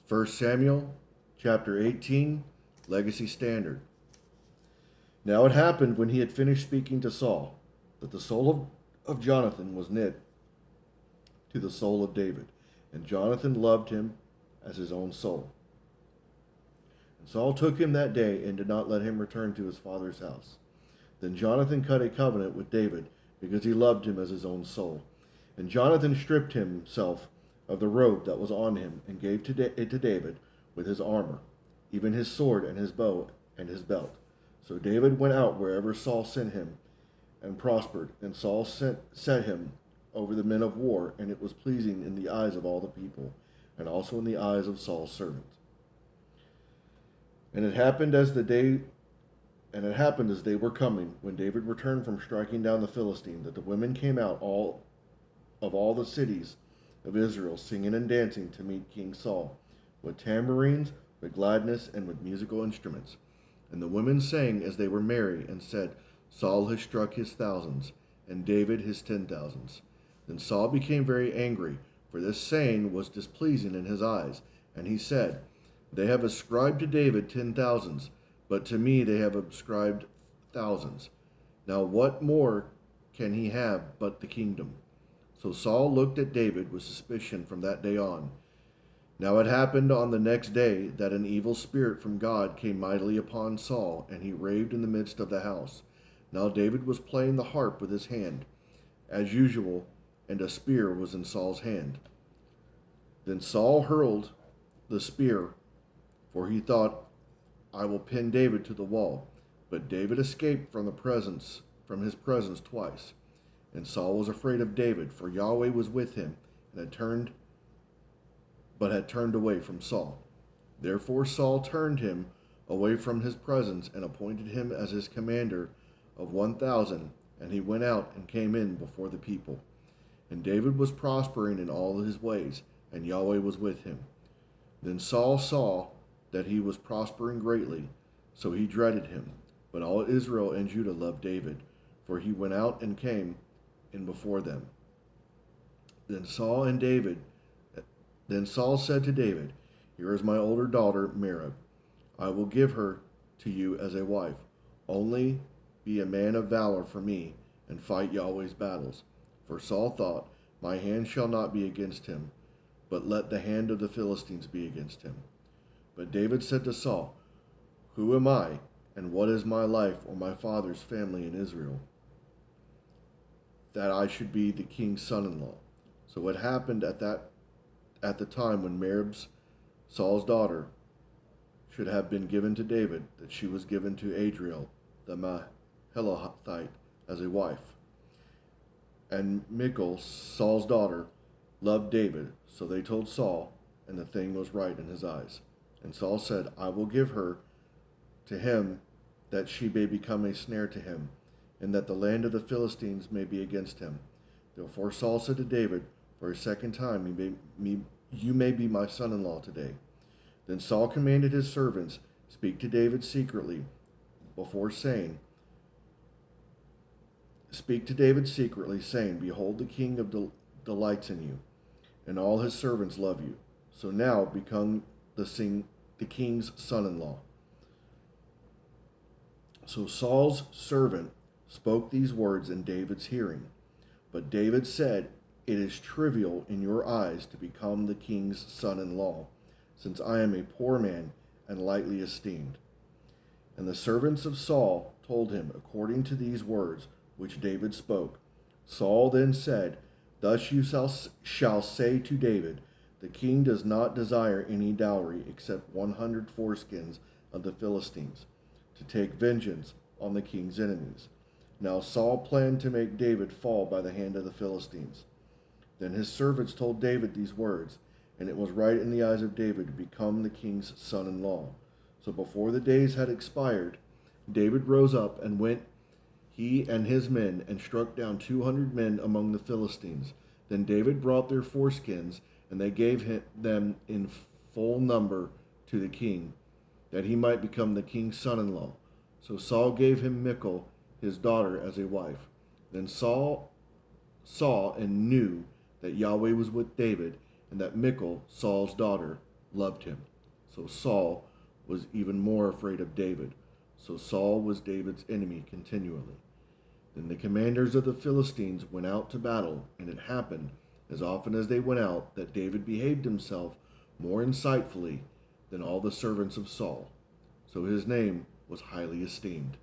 1 Samuel chapter 18, Legacy Standard. Now it happened when he had finished speaking to Saul that the soul of Jonathan was knit to the soul of David, and Jonathan loved him as his own soul. And Saul took him that day and did not let him return to his father's house. Then Jonathan cut a covenant with David because he loved him as his own soul. And Jonathan stripped himself of the robe that was on him and gave it to David with his armor, even his sword and his bow and his belt. So David went out wherever Saul sent him and prospered, and Saul set him over the men of war, and it was pleasing in the eyes of all the people, and also in the eyes of Saul's servants. And it happened as they were coming, when David returned from striking down the Philistine, that the women came out all the cities of Israel, singing and dancing to meet King Saul, with tambourines, with gladness, and with musical instruments. And the women sang as they were merry, and said, Saul has struck his thousands, and David his 10,000s. Then Saul became very angry, for this saying was displeasing in his eyes. And he said, They have ascribed to David 10,000s, but to me they have ascribed thousands. Now what more can he have but the kingdom? So Saul looked at David with suspicion from that day on. Now it happened on the next day that an evil spirit from God came mightily upon Saul, and he raved in the midst of the house. Now David was playing the harp with his hand, as usual, and a spear was in Saul's hand. Then Saul hurled the spear, for he thought, I will pin David to the wall. But David escaped from his presence twice. And Saul was afraid of David, for Yahweh was with him, and had turned away from Saul. Therefore Saul turned him away from his presence, and appointed him as his commander of 1,000, and he went out and came in before the people. And David was prospering in all his ways, and Yahweh was with him. Then Saul saw that he was prospering greatly, so he dreaded him. But all Israel and Judah loved David, for he went out and came in before them. Then Saul said to David, Here is my older daughter, Merab. I will give her to you as a wife. Only be a man of valor for me, and fight Yahweh's battles. For Saul thought, My hand shall not be against him, but let the hand of the Philistines be against him. But David said to Saul, Who am I, and what is my life or my father's family in Israel, that I should be the king's son-in-law? So it happened at the time when Merab, Saul's daughter, should have been given to David, that she was given to Adriel the Mahalathite as a wife. And Michal, Saul's daughter, loved David, so they told Saul, and the thing was right in his eyes. And Saul said, I will give her to him, that she may become a snare to him, and that the land of the Philistines may be against him. Therefore Saul said to David, For a second time, you may be my son-in-law today. Then Saul commanded his servants, Speak to David secretly, saying, Behold, the king delights in you, and all his servants love you. So now become the king's son-in-law. So Saul's servant spoke these words in David's hearing. But David said, It is trivial in your eyes to become the king's son-in-law, since I am a poor man and lightly esteemed. And the servants of Saul told him according to these words which David spoke. Saul then said, Thus you shall say to David, The king does not desire any dowry except 100 foreskins of the Philistines, to take vengeance on the king's enemies. Now Saul planned to make David fall by the hand of the Philistines. Then his servants told David these words, and it was right in the eyes of David to become the king's son-in-law. So before the days had expired, David rose up and went, he and his men, and struck down 200 men among the Philistines. Then David brought their foreskins, and they gave them in full number to the king, that he might become the king's son-in-law. So Saul gave him Michal, his daughter, as a wife. Then Saul saw and knew that Yahweh was with David, and that Michal, Saul's daughter, loved him. So Saul was even more afraid of David. So Saul was David's enemy continually. Then the commanders of the Philistines went out to battle, and it happened, as often as they went out, that David behaved himself more insightfully than all the servants of Saul. So his name was highly esteemed.